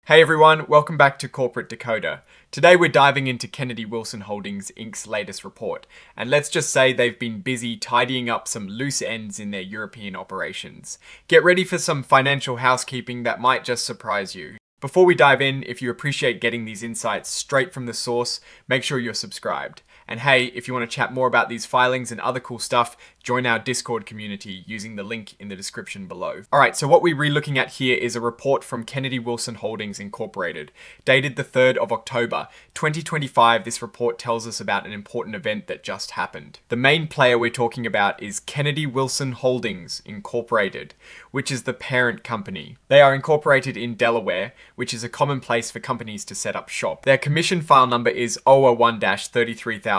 Hey everyone, welcome back to Corporate Decoder. Today we're diving into Kennedy Wilson Holdings Inc.'s latest report, and let's just say they've been busy tidying up some loose ends in their European operations. Get ready for some financial housekeeping that might just surprise you. Before we dive in, if you appreciate getting these insights straight from the source, make sure you're subscribed. And hey, if you want to chat more about these filings and other cool stuff, join our Discord community using the link in the description below. Alright, so what we're looking at here is a report from Kennedy Wilson Holdings Incorporated, dated the 3rd of October, 2025. This report tells us about an important event that just happened. The main player we're talking about is Kennedy Wilson Holdings Incorporated, which is the parent company. They are incorporated in Delaware, which is a common place for companies to set up shop. Their commission file number is 001-33824,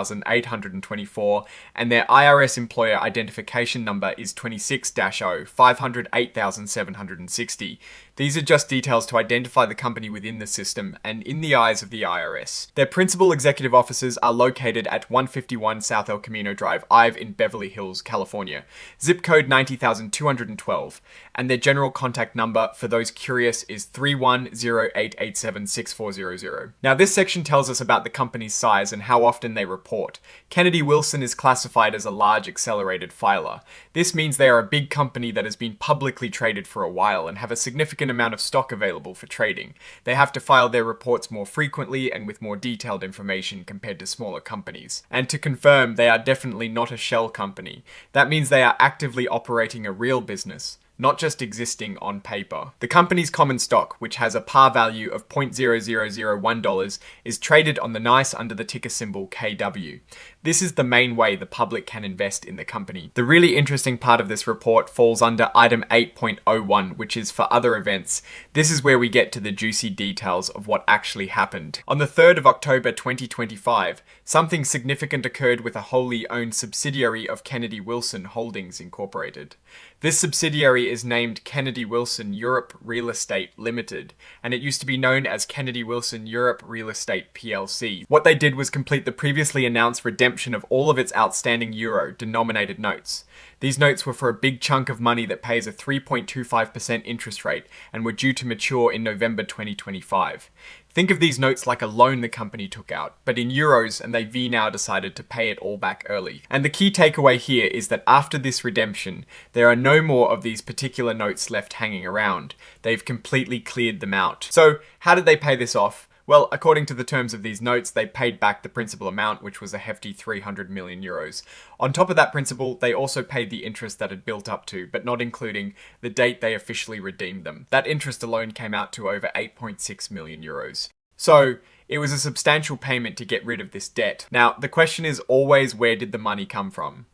and their IRS employer identification number is 26-0-508760. These are just details to identify the company within the system and in the eyes of the IRS. Their principal executive offices are located at 151 South El Camino Drive, Ive in Beverly Hills, California. Zip code 90,212. And their general contact number, for those curious, is 310-887-6400. Now this section tells us about the company's size and how often they report. Kennedy Wilson is classified as a large accelerated filer. This means they are a big company that has been publicly traded for a while and have a significant amount of stock available for trading. They have to file their reports more frequently and with more detailed information compared to smaller companies. And to confirm, they are definitely not a shell company. That means they are actively operating a real business, not just existing on paper. The company's common stock, which has a par value of $0.0001, is traded on the NYSE under the ticker symbol KW. This is the main way the public can invest in the company. The really interesting part of this report falls under item 8.01, which is for other events. This is where we get to the juicy details of what actually happened. On the 3rd of October 2025, something significant occurred with a wholly owned subsidiary of Kennedy Wilson Holdings Incorporated. This subsidiary is named Kennedy Wilson Europe Real Estate Limited, and it used to be known as Kennedy Wilson Europe Real Estate PLC. What they did was complete the previously announced redemption of all of its outstanding euro-denominated notes. These notes were for a big chunk of money that pays a 3.25% interest rate and were due to mature in November 2025. Think of these notes like a loan the company took out, but in euros, and they've now decided to pay it all back early. And the key takeaway here is that after this redemption, there are no more of these particular notes left hanging around. They've completely cleared them out. So how did they pay this off? Well, according to the terms of these notes, they paid back the principal amount, which was a hefty 300 million euros. On top of that principal, they also paid the interest that had built up to, but not including the date they officially redeemed them. That interest alone came out to over 8.6 million euros. So it was a substantial payment to get rid of this debt. Now, the question is always, where did the money come from?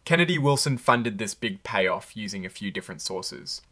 Kennedy Wilson funded this big payoff using a few different sources.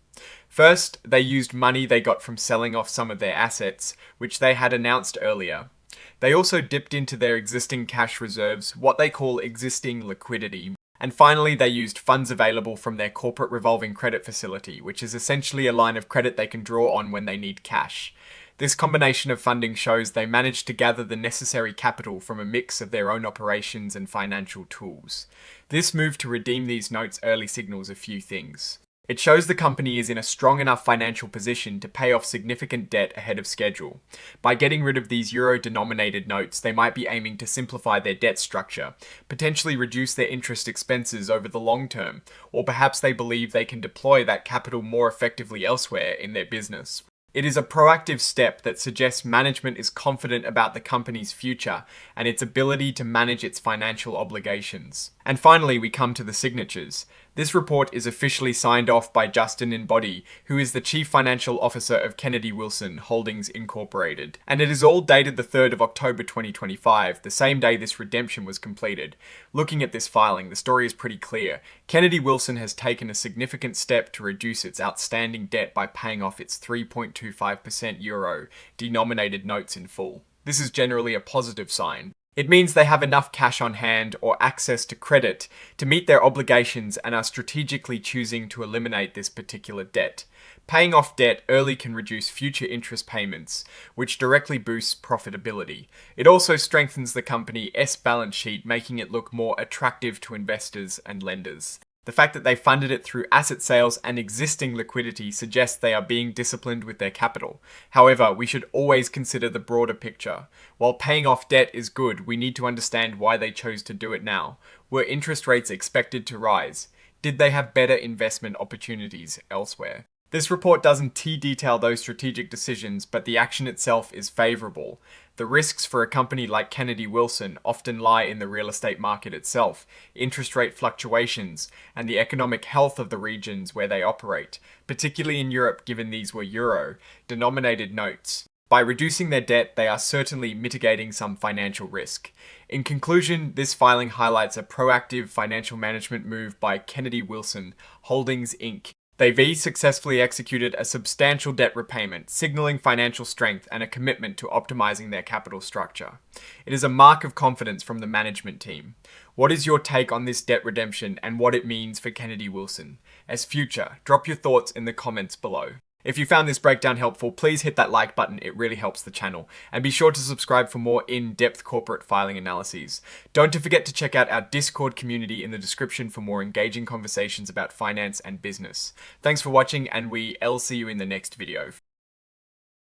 First, they used money they got from selling off some of their assets, which they had announced earlier. They also dipped into their existing cash reserves, what they call existing liquidity. And finally, they used funds available from their corporate revolving credit facility, which is essentially a line of credit they can draw on when they need cash. This combination of funding shows they managed to gather the necessary capital from a mix of their own operations and financial tools. This move to redeem these notes early signals a few things. It shows the company is in a strong enough financial position to pay off significant debt ahead of schedule. By getting rid of these euro-denominated notes, they might be aiming to simplify their debt structure, potentially reduce their interest expenses over the long term, or perhaps they believe they can deploy that capital more effectively elsewhere in their business. It is a proactive step that suggests management is confident about the company's future and its ability to manage its financial obligations. And finally, we come to the signatures. This report is officially signed off by Justin Embody, who is the Chief Financial Officer of Kennedy Wilson Holdings Incorporated. And it is all dated the 3rd of October 2025, the same day this redemption was completed. Looking at this filing, the story is pretty clear. Kennedy Wilson has taken a significant step to reduce its outstanding debt by paying off its 3.25% euro-denominated notes in full. This is generally a positive sign. It means they have enough cash on hand or access to credit to meet their obligations and are strategically choosing to eliminate this particular debt. Paying off debt early can reduce future interest payments, which directly boosts profitability. It also strengthens the company's balance sheet, making it look more attractive to investors and lenders. The fact that they funded it through asset sales and existing liquidity suggests they are being disciplined with their capital. However, we should always consider the broader picture. While paying off debt is good, we need to understand why they chose to do it now. Were interest rates expected to rise? Did they have better investment opportunities elsewhere? This report doesn't detail those strategic decisions, but the action itself is favourable. The risks for a company like Kennedy Wilson often lie in the real estate market itself, interest rate fluctuations, and the economic health of the regions where they operate, particularly in Europe given these were euro-denominated notes. By reducing their debt, they are certainly mitigating some financial risk. In conclusion, this filing highlights a proactive financial management move by Kennedy Wilson Holdings Inc. They've successfully executed a substantial debt repayment, signaling financial strength and a commitment to optimizing their capital structure. It is a mark of confidence from the management team. What is your take on this debt redemption and what it means for Kennedy Wilson? As future, drop your thoughts in the comments below. If you found this breakdown helpful, please hit that like button, it really helps the channel. And be sure to subscribe for more in-depth corporate filing analyses. Don't forget to check out our Discord community in the description for more engaging conversations about finance and business. Thanks for watching, and I'll see you in the next video.